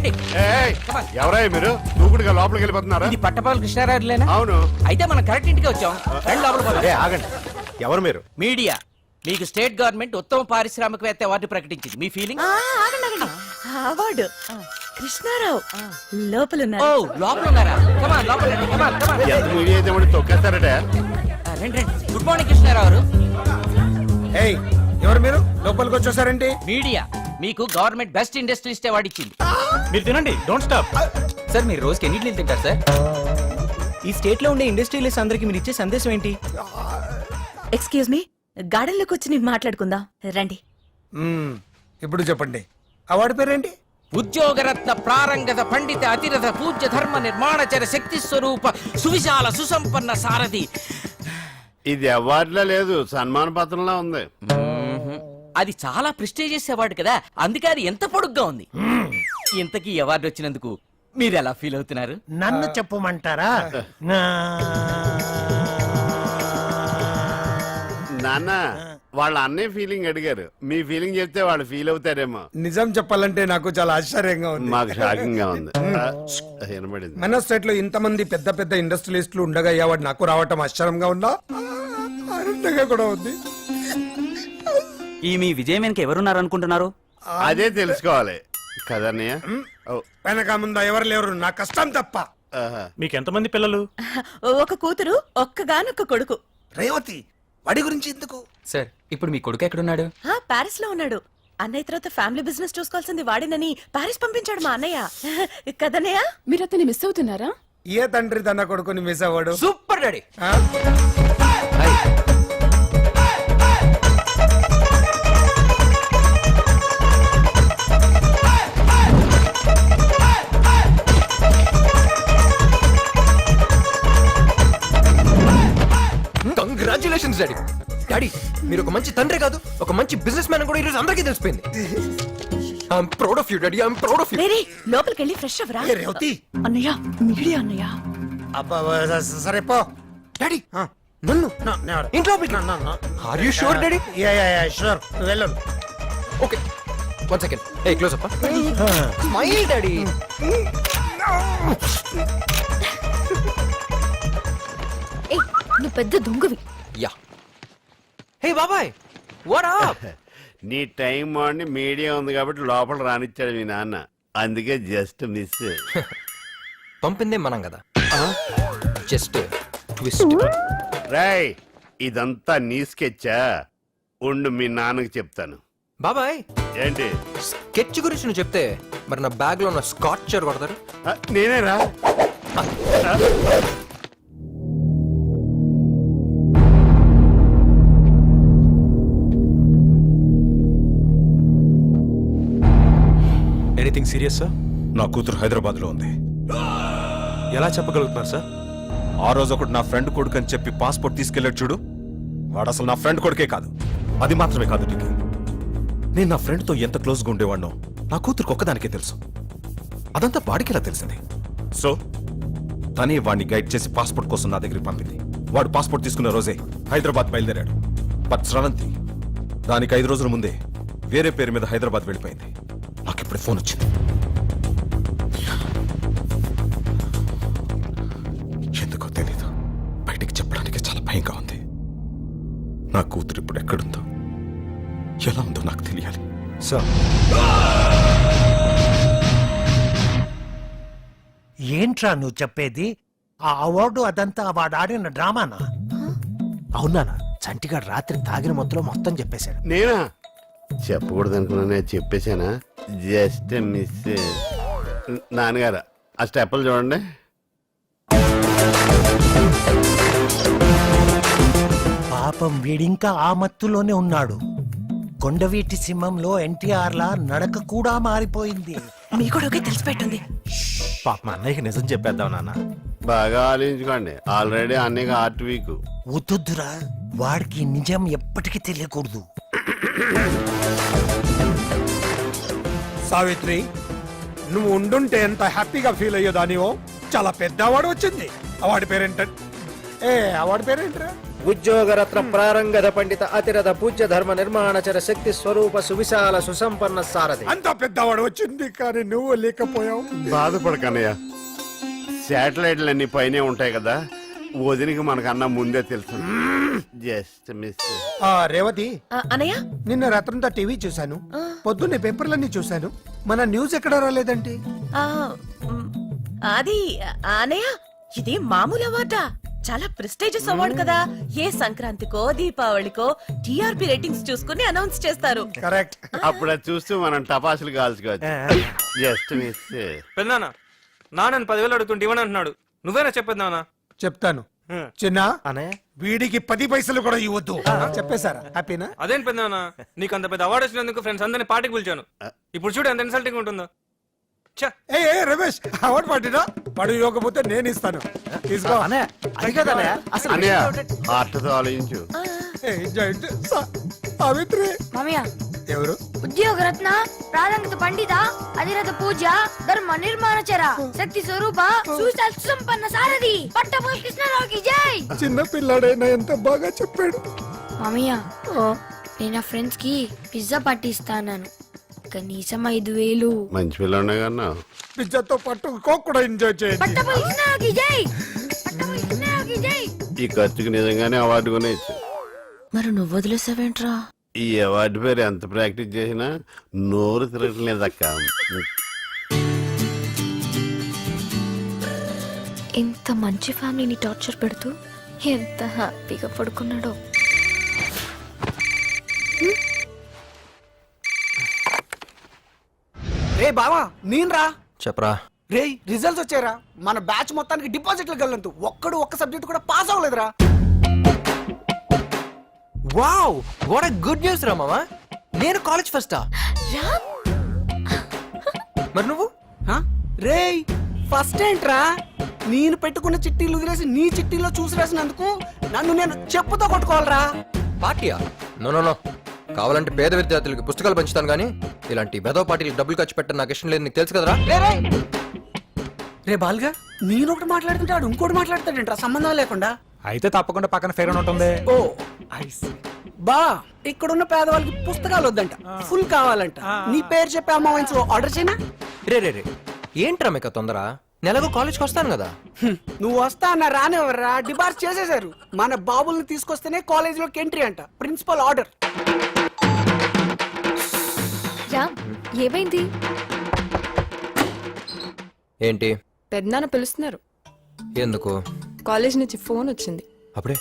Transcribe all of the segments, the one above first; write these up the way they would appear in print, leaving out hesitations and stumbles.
రండి. ఎవరయ్య మీరు దూకుడుగా లోపలికి వెళ్ళిపోతున్నారా? ఇది పట్టపాల కృష్ణారావులేనా? అవును. అయితే మనం కరెక్ట్ ఇంటికి వచ్చాం. రండి లోపలికి పోదాం. ఆగండి, ఎవరు మీరు? మీడియా. మీకు స్టేట్ గవర్నమెంట్ ఉత్తమ పారిశ్రామికవేత్త అవార్డు ప్రకటించింది. మీ ఫీలింగ్? అవార్డు కృష్ణారావు లోపల ఓ లోపల ఉన్నారా? కమాన్ లోపల రండి. కమాన్ కమాన్. ఎంత మీడియా అయితే మళ్ళీ తొక్కేస్తారట. రండి రండి. గుడ్ మార్నింగ్ కృష్ణారావు గారు. ఏయ్, ఎవరు మీరు? లోపలికి వచ్చేసారండి. మీడియా మీకు గవర్నమెంట్ బెస్ట్ ఇండస్ట్రియలిస్ట్ అవార్డు ఇచ్చింది. మీరు తినండి, డోంట్ స్టాప్. సార్ మీరు రోజుకి ఎన్ని ఇడ్లీలు తింటారు సార్? ఈ స్టేట్ లో ఉండే ఇండస్ట్రియలిస్ట్ అందరికి మీరు ఇచ్చే సందేశం ఏంటి? ఎక్స్క్యూజ్ మీ, గార్డెన్ లోకి వచ్చి మాట్లాడుకుందాం రండి. ఇప్పుడు చెప్పండి, అవార్డు పేరేంటి? ఉద్యోగరత్న ప్రారంగత పండిత అతిరథ పూజ్య ధర్మ నిర్మాణచర శక్తి స్వరూప సువిశాల సుసంపన్న సారథి. ఇది అవార్డులా లేదు, సన్మాన పత్రంలా ఉంది. అది చాలా ప్రెస్టీజియస్ అవార్డు కదా, అందుకే అది ఎంత పొడుగ్గా ఉంది. ఇంతకీ అవార్డు వచ్చినందుకు మీరు ఎలా ఫీల్ అవుతున్నారు? నన్ను చెప్పమంటారా? నాన్న వాళ్ళ అన్నయ్య ఫీలింగ్ అడిగారు, మీ ఫీలింగ్ చెప్తే వాళ్ళు ఫీల్ అవుతారేమో. నిజం చెప్పాలంటే నాకు చాలా ఆశ్చర్యంగా ఉంది. మాకు షాకింగ్ గా ఉంది. వినబడింది. మన స్టేట్ లో ఇంతమంది పెద్ద పెద్ద ఇండస్ట్రియలిస్టులు ఉండగా ఈ అవార్డు నాకు రావటం ఆశ్చర్యంగా ఉందా, ఆనందంగా కూడా ఉంది. ఈ మీ విజయం వెనక ఎవరున్నారు అనుకుంటున్నారు? అదే తెలుసుకోవాలి కదన్నయ్య. వెనక ముందు ఎవరు లేరు, నా కష్టం తప్ప. మీకు ఎంతమంది పిల్లలు? ఒక కూతురు, ఒక్కగానొక్క కొడుకు. రేవతి, వాడి గురించి ఎందుకు? సార్ ఇప్పుడు మీ కొడుకు ఎక్కడున్నాడు? పారిస్ లో ఉన్నాడు. అన్నయ్య తర్వాత ఫ్యామిలీ బిజినెస్ చూసుకోవాల్సింది వాడినని పారిస్ పంపించాడు మా అన్నయ్య. కదన్నయ్య? మీరు అతన్ని మిస్ అవుతున్నారా? ఏ తండ్రి తన కొడుకుని మిస్ అవ్వడు? Super daddy. Congratulations daddy. Daddy మీరు ఒక మంచి తండ్రి కాదు, ఒక మంచి బిజినెస్ మ్యాన్ కూడా ఈరోజు అందరికీ తెలిసిపోయింది. I'm proud of you daddy, I'm proud of you. వేరే లోపలికి వెళ్ళి ఫ్రెష్ అవ్వరా. రేవతి, అన్నయ్య మీడియా అన్నయ్య. సరే పో. డాడీ నన్ను ఇంట్లో are you sure daddy? Sure, వెళ్ళు. Okay one second. A close up. Smile daddy. నువ్వు పెద్ద దొంగవి. యా. హే బాబాయ్, వాట్ అప్? నీ టైం బాగుండి మీడియా ఉంది కాబట్టి లోపల రానిచ్చాడు మీ నాన్న, అందుకే జస్ట్ మిస్. పంపిందే మనం కదా, జస్ట్ ట్విస్ట్. రాయ్ ఇదంతా నీ స్కెచ్చా? ఉండు మీ నాన్నకి చెప్తాను. బాబాయ్ ఏంటి? స్కెచ్ గురించి నువ్వు చెప్తే మరి నా బ్యాగ్ లో ఉన్న స్కాచర్ కొడతారు. నేనేరా? Anything serious sir? నా కూతురు హైదరాబాద్ లో ఉంది. ఎలా చెప్పగలుగుతున్నారు సార్? ఆ రోజు ఒకటి నా ఫ్రెండ్ కొడుకు అని చెప్పి పాస్పోర్ట్ తీసుకెళ్ళాడు చూడు, వాడు అసలు నా ఫ్రెండ్ కొడుకే కాదు. అది మాత్రమే కాదు నీకు, నేను నా ఫ్రెండ్ తో ఎంత క్లోజ్ గా ఉండేవాడినో నా కూతురుకు ఒక్కదానికే తెలుసు. అదంతా వాడికి ఎలా తెలిసింది? సో తనే వాడిని గైడ్ చేసి పాస్పోర్ట్ కోసం నా దగ్గరికి పంపింది. వాడు పాస్పోర్ట్ తీసుకున్న రోజే హైదరాబాద్ బయలుదేరాడు. బట్ స్రవంతి దానికి 5 రోజుల ముందే వేరే పేరు మీద హైదరాబాద్ వెళ్ళిపోయింది. నాకు ఇప్పుడు ఫోన్ వచ్చింది. ఎందుకో తెలీదు, బయటికి చెప్పడానికి చాలా భయంగా ఉంది. నా కూతురు ఇప్పుడు ఎక్కడుందో, ఎలా ఉందో నాకు తెలియాలి. సార్ ఏంట్రా నువ్వు చెప్పేది? ఆ అవార్డు అదంతా వాడు ఆడిన డ్రామానా? అవునా? చంటిగాడు రాత్రి తాగిన మొత్తం చెప్పేశాడు. నేనా? చెప్పకూడదు అనుకున్నా, చెప్పేశానా? Just miss. నాన్నగారు ఆ స్టెప్పులు చూడండి. పాపం వీడింకా ఆ మత్తులోనే ఉన్నాడు. కొండవీటి సింహంలో ఎన్టీఆర్ లా నడక కూడా మారిపోయింది. మీ కొడుకే తెలిసిపెట్టుంది. పాప మా అన్నయ్యకి నిజం చెప్పేద్దాం నాన్న. బాగా ఆలోచించుకోండి, ఆల్రెడీ అన్నయ్య ఆర్ట్ వీక్. వద్దురా, వాడికి నిజం ఎప్పటికీ తెలియకూడదు. సావిత్రి, నువ్వు ఉండుంటే ఎంత హ్యాపీగా ఫీల్ అయ్యేదానివో. చాలా పెద్ద అవార్డు వచ్చింది. అవార్డు పేరేంట? అవార్డు పేరేంటరా? ఉద్యోగరత్న ప్రారంగధ పండిత అతిరథ పూజ్య ధర్మ నిర్మాణచర శక్తి స్వరూప సువిశాల సుసంపన్న సారథి. అంత పెద్దవాడు వచ్చింది కానీ నువ్వు లేకపోయావు. బాధపడకన్నయ్య, శాటిలైట్లన్నీ పైనే ఉంటాయి కదా, వదినికి మనకన్నా ముందే తెలుసు. Just miss. రేవతి, అన్నయ్య నిన్న రాత్రంతా టీవీ చూశాను, పొద్దున్నే పేపర్లన్నీ చూశాను, మన న్యూస్ ఎక్కడ రాలేదండి? ఆ, మ్, అది అన్నయ్య ఇది మామూలు అవార్డా, చాలా ప్రెస్టీజియస్ అవార్డు కదా. ఏ సంక్రాంతికో దీపావళికో టీఆర్పీ రేటింగ్స్ చూసుకుని అనౌన్స్ చేస్తారు. కరెక్ట్. అప్పుడు అది చూస్తూ మనం టపాసులు కాల్చుకోవచ్చు. Just miss. పెద్దనాన్న నాన్న 10,000 అడుగుతుంటే ఇవ్వని అంటున్నాడు, నువ్వేనా చెప్పేది నాన్న? చెప్తాను చిన్న, అన్నయ్య వీడికి 10 పైసలు కూడా ఇవ్వద్దు. చెప్పేశారా? హ్యాపీనా? అదేం పెద్దనాన్న, నీకు అంత పెద్ద అవార్డు వచ్చినందుకు ఫ్రెండ్స్ అందరినీ పార్టీకి పిలిచాను. ఇప్పుడు చూడు ఎంత ఇన్సల్టింగ్ ఉంటుందో. ఛ! ఏ రమేష్, అవార్డు పట్టినా వాడు ఇవ్వకపోతే నేను ఇస్తాను. తీసుకో. అన్నయ్య హార్ట్తో ఆలోచించు. సావిత్రి మామయ్య ఎవరు? ఉద్యోగరత్న ప్రారంగత పండిత అధిరథ పూజ ధర్మ నిర్మాణచర శక్తి స్వరూప సువిశాల సుసంపన్న సారథి పట్టపల్లి కృష్ణారావుకి జై. చిన్న పిల్లాడైనా ఎంత బాగా చెప్పాడు. మామయ్య నేను నా ఫ్రెండ్స్ కి పిజ్జా పార్టీ ఇస్తాను, కనీసం 5,000. మంచి పిల్లనే కన్నా. పిజ్జాతో పాటు కోక్ కూడా ఎంజాయ్ చేయండి. పట్టపల్లి కృష్ణారావుకి జై. పట్టపల్లి కృష్ణారావుకి జై. ఈ ఖర్చుకి నిజంగానే అవార్డు కొనేచ్చు. మరి నువ్వు వదిలేసావేంట్రా? ఈ అవార్డు పేరు ఎంత ప్రాక్టీస్ చేసినా నోరు తిరగట్లేదక్క. ఇంత మంచి ఫ్యామిలీని టార్చర్ పెడుతూ ఎంత హ్యాపీగా పడుకున్నాడో. రే బావా, నేను రా. చెప్పరా. రే రిజల్ట్స్ వచ్చారా? మన బ్యాచ్ మొత్తానికి డిపాజిట్లు గల్లంతు ఒక్క సబ్జెక్ట్ కూడా పాస్ అవ్వలేదురా. Wow, what a good news రా మామా. నేను కాలేజ్ ఫస్టా? మరి నువ్వు? రే ఫస్ట్ ఏంట్రా, నేను పెట్టుకున్న చిట్టీలు వదిలేసి నీ చిట్టీలో చూసి రాసినందుకు నన్ను నేను చెప్పుతో కొట్టుకోవాలరా. పార్టీయా? నో నో నో, కావాలంటే పేద విద్యార్థులకి పుస్తకాలు పంచుతాను కానీ ఇలాంటి వెధవ పార్టీలకు డబ్బులు ఖర్చు పెట్టడం నాకు ఇష్టం లేదు, నీకు తెలుసు కదరా. రే బాల్గా, నేను ఒకటి మాట్లాడుతుంటాడు ఇంకోటి మాట్లాడతాడంట్రా సంబంధం లేకుండా. అయితే తప్పకుండా పక్కన ఫేర్ ఉంటుంది. ఓ బా, ఇక్కడున్న పేదవాళ్ళకి పుస్తకాలు వద్దంట, ఫుల్ కావాలంట. నీ పేరు చెప్పి అమ్మ వయసులో ఆర్డర్ చేయనా? రే రే రే, ఏంట్రా మీకు తొందర? నెలకు కాలేజ్కి వస్తాను కదా. నువ్వు వస్తా అన్న రానివ్వరా, డిబార్స్ చేసేశారు. మన బాబుల్ని తీసుకొస్తేనే కాలేజ్ లోకి ఎంట్రీ అంట, ప్రిన్సిపల్ ఆర్డర్. రామ్, ఏమైంది? ఏంటి? పెద్దనాన్న పిలుస్తున్నారు. ఎందుకు? కాలేజ్ నుంచి ఫోన్ వచ్చింది. అప్పుడే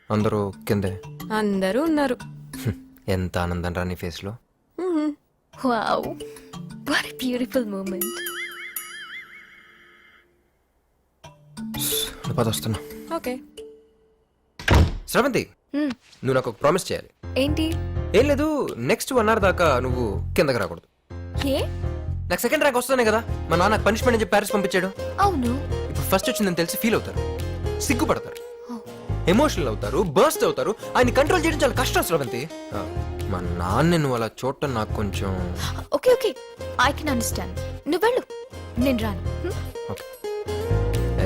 అందరూ కిందే? అందరూ ఉన్నారు. ఎంత ఆనందం రా నీ ఫేస్ లో. Wow, what a beautiful moment. వస్తున్నా. ఓకే. శ్రవంతి, నువ్వు నాకు ఒక ప్రామిస్ చేయాలి. ఏంటి? ఏం లేదు, నెక్స్ట్ 1 hour దాకా నువ్వు కిందకి రాకూడదు. ఏ? నాకు సెకండ్ ర్యాంక్ వస్తానే కదా, మా నాన్న పనిష్మెంట్ అని చెప్పి ప్యారిస్ పంపించాడు. అవును. ఇప్పుడు ఫస్ట్ వచ్చిందని తెలిసి ఫీల్ అవుతారు, సిగ్గుపడతారు, ఎమోషనల్ అవుతారు, బర్స్ట్ అవుతారు. ఆయన కంట్రోల్ చేయడం చాలా కష్టం శ్రవంతి. మా నాన్న నువ్వు అలా చూడటం నాకు కొంచెం. Okay okay, I can understand. నువ్వు వెళ్ళు, నేను రాను.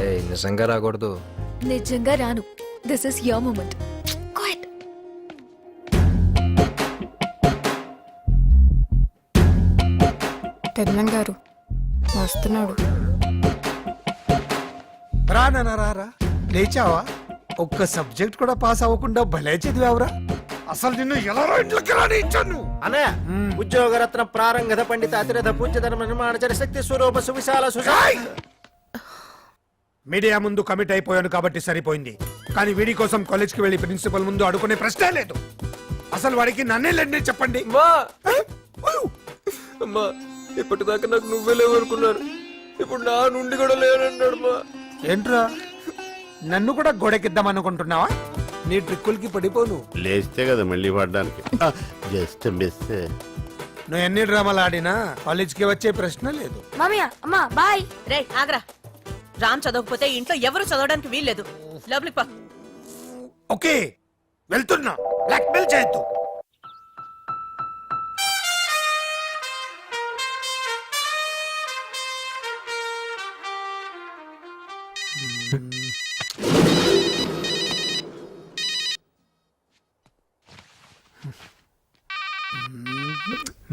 ఏయ్, నిజంగా రాకూడదు. నిజంగా రాను. This is your moment. Quiet. పెద్దమ్మ గారు వస్తున్నాడు. రా లేచావా? ఒక్క సబ్జెక్ట్ కూడా పాస్ అవ్వకుండా భలే చదివావురా. అసలు నిన్ను ఎలా ఇంట్లోకి రాని ఇచ్చాను? అన్నయ్య, ఉద్యోగరత్న ప్రారంగధ పండిత అతిరథ పూజ్య ధర్మ నిర్మాణచర శక్తి స్వరూప సువిశాల సుశాల. మీడియా ముందు కమిట్ అయిపోయాను కాబట్టి సరిపోయింది, కానీ వీడి కోసం కాలేజ్కి వెళ్లి ప్రిన్సిపల్ ముందు అడుగునే ప్రశ్నే లేదు. అసలు వాడికి నన్నే లేండి చెప్పండి. అమ్మా, ఇప్పటిదాకా నాకు నువ్వే లేవనుకున్నాను, ఇప్పుడు నా నుండి కూడా లేనన్నాడు. మా ఏంట్రా, నన్ను కూడా గోడెకిద్దాం అనుకుంటున్నావా? నీ ట్రిక్కులకి పడిపోను. లేస్తే కదా మళ్ళీ పడ్డానికి. Just miss. నువ్వు ఎన్ని డ్రామాలు ఆడినా కాలేజ్కి వచ్చే ప్రశ్న లేదు. మామయ్య, అమ్మా బాయ్. రే ఆగ్రా, రామ్ చదవకపోతే ఇంట్లో ఎవరు చదవడానికి వీల్లేదు. లోపలికి పా. ఓకే, వెళ్తున్నా. బ్లాక్మెయిల్ చేయొద్దు.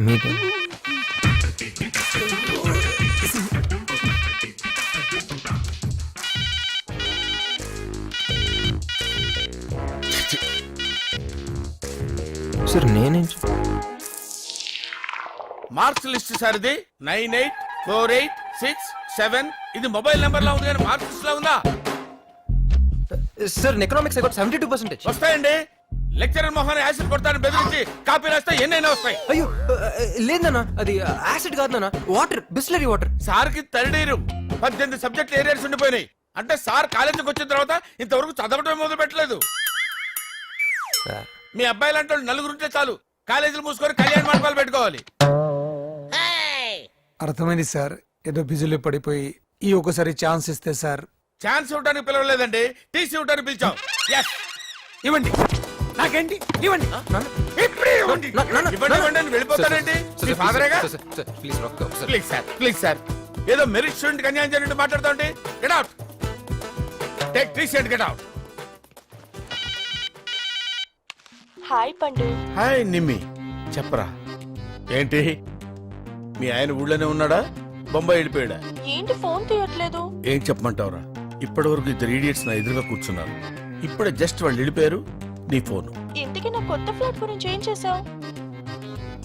మీతో సార్ నేనేం మార్క్స్ లిస్ట్ సార్ ఇది 984867. ఇది మొబైల్ నెంబర్ లో ఉంది కానీ మార్క్స్ లిస్ట్ లో ఉందా? Sir economics 72%. వస్తాయండి. లెక్చరర్ మొహాన్ని యాసిడ్ కొడతాను బెదిరించి కాపీ రాస్తే ఎన్నైనా వస్తాయి. అయ్యో లేదన్నా, అది యాసిడ్ కాదు నాన్న, వాటర్, బిస్లరీ వాటర్. సార్ కి తడినీరు 18 సబ్జెక్టులు ఏరియాస్ ఉండిపోయినాయి. అంటే సార్ కాలేజీకి వచ్చిన తర్వాత ఇంతవరకు చదవటం మొదలు పెట్టలేదు. మీ అబ్బాయి లాంటి వాళ్ళు నలుగురుంటే చాలు, కాలేజీలు మూసుకొని కళ్యాణ మండపాలు పెట్టుకోవాలి. అర్థమైంది సార్, ఏదో బిజీలో పడిపోయి ఈ ఒకసారి ఛాన్స్ ఇస్తే సార్. ఛాన్స్ ఇవ్వడానికి పిలవలేదండి, టీసీ ఇవ్వడానికి పిలిచాం. Yes. ఇవ్వండి, నాకేంటి ఇవ్వండి. ఇప్పుడే ఇవ్వండి. ఇవ్వండి, ఇవ్వండి అని వెళ్ళిపోతారేంటి? మీ ఫాదరేగా? Please please sir, please sir. ఏదో మెరిట్ స్టూడెంట్ అన్యాయం జరిగినట్టు మాట్లాడుతా ఉంటే get out. Take TC and get out. Hi Pandu. Hi Nimmi, చెప్పరా ఏంటి? మీ ఆయన ఊళ్ళోనే ఉన్నాడా, బొంబాయి వెళ్ళిపోయాడా? ఏంటి ఫోన్ తీయట్లేదు? ఏం చెప్పమంటావురా? ఇప్పటి వరకు 2 idiots నా ఎదురుగా కూర్చున్నారు. ఇప్పుడే జస్ట్ వాళ్ళు వెళ్ళిపోయారు. నీ ఫోను ఇంతకీ నా కొత్త ఫ్లాట్ గురించి ఏం చేసావు?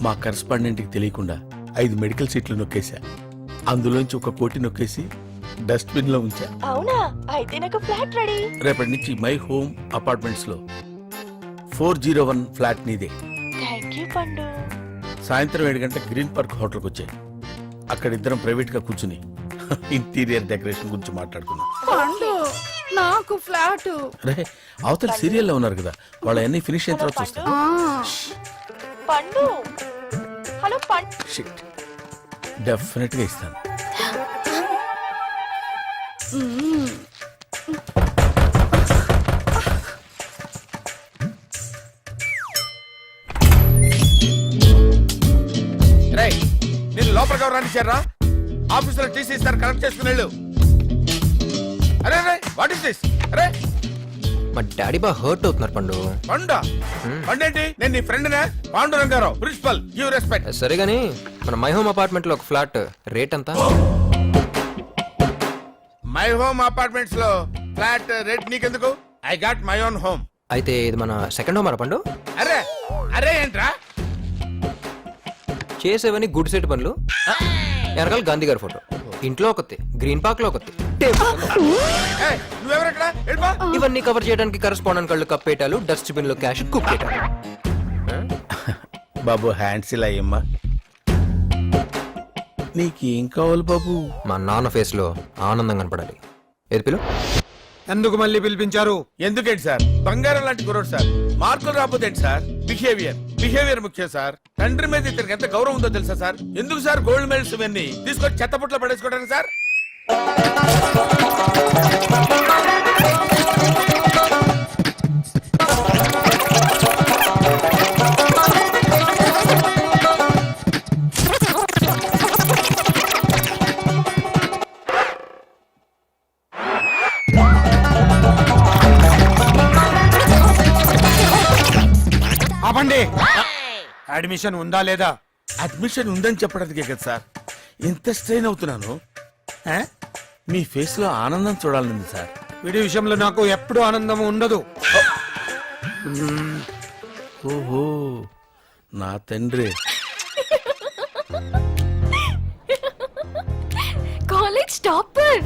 మా కరెస్పాండెంట్ కి తెలియకుండా 5 మెడికల్ సీట్లు నొక్కేశా. అందులోంచి 1 కోటి నొక్కేసి డస్ట్బిన్ లో ఉంచా. అవునా? అయితే నాకు ఫ్లాట్ రెడీ. రేపటి నుంచి మై హోమ్ అపార్ట్మెంట్స్ లో 401 ఫ్లాట్ నీదే. థ్యాంక్ యూ పండు. సాయంత్రం 7 గంటలకు గ్రీన్ పార్క్ హోటల్కి వచ్చాయి. అక్కడ ఇద్దరం ప్రైవేట్ గా కూర్చుని ఇంటీరియర్ డెకరేషన్ గురించి మాట్లాడుకున్నాం. పండు నాకు ఫ్లాట్. అరే అవతల సీరియల్లో ఉన్నారు కదా, వాళ్ళ అన్ని ఫినిష్ అయిన తర్వాత చూస్తాం. పండు హలో పండు. షిట్, డెఫినెట్ గా ఇస్తాను. నేను లోపలికి ఎవరు రానిచ్చారా? ఆఫీసులో టీసీ ఇస్తారు, కలెక్ట్ చేసుకుని వెళ్ళు. అరే అరే వాట్ ఇస్ దిస్? అరే మా డాడీ బాగా హర్ట్ అవుతున్నారు పండు. పండా? పండేంటి? నేను నీ ఫ్రెండ్ నే, పాండురంగారావు, ప్రిన్సిపల్. Give respect. సరే గానీ మన మై హోమ్ అపార్ట్మెంట్ లో ఒక ఫ్లాట్ రేట్ ఎంత? మై హోమ్ అపార్ట్మెంట్స్ లో ఫ్లాట్ రేట్ నీకెందుకు? I got my own home. అయితే ఇది మన సెకండ్ హోమ్ పండు. అరే అరే ఏంట్రా? చేసేవని గుడ్ సెట్ పనులు. వెనకాల గాంధీ గారి ఫోటో, ఇంట్లో ఒకటి, గ్రీన్ పార్క్ లో ఒకటి, ఏయ్, నువ్వెవరెక్కడ? వెళ్ళిపో. ఇవన్నీ కవర్ చేయడానికి కరెస్పాండెంట్ కళ్ళు కప్పేటాలు, డస్ట్బిన్ లో క్యాష్ కుప్పేటాలు. బాబు హ్యాండ్స్ ఇలా అయ్యమ్మా. నీకేం కావాలి బాబు? మా నాన్న ఫేస్ లో ఆనందం కనపడాలి. ఏది పిలు? ఎందుకు మళ్ళీ పిలిపించారు? ఎందుకేంటి సార్, బంగారం లాంటి కుర్రోడు సార్. మార్కులు రాకపోతే ఏంటి సార్? బిహేవియర్ ముఖ్యం సార్. తండ్రి మీద ఇతనికి ఎంత గౌరవం ఉందో తెలుసా సార్? ఎందుకు సార్ గోల్డ్ మెడల్స్ ఇవన్నీ తీసుకొని చెత్తపుట్లో పడేసుకోవడానికి సార్? ఆపండి. అడ్మిషన్ ఉందా లేదా? అడ్మిషన్ ఉందని చెప్పడానికే కదా సార్ ఇంత స్ట్రెయిన్ అవుతున్నాను. ఏ? మీ ఫేస్ లో ఆనందం చూడాలని సార్. వీడి విషయంలో నాకు ఎప్పుడు ఆనందం ఉండదు. ఓహో నా తండ్రి. College topper.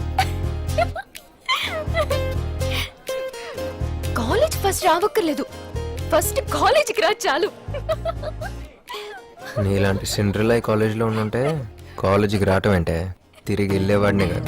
కాలేజ్ ఫస్ట్ రావక్కర్లేదు, ఫస్ట్ కాలేజీకి రా చాలు. నీలాంటి సిండ్రిల్లా కాలేజీలో ఉండుంటే కాలేజీకి రావటం అంటే తిరిగి వెళ్ళేవాడినే కాదు.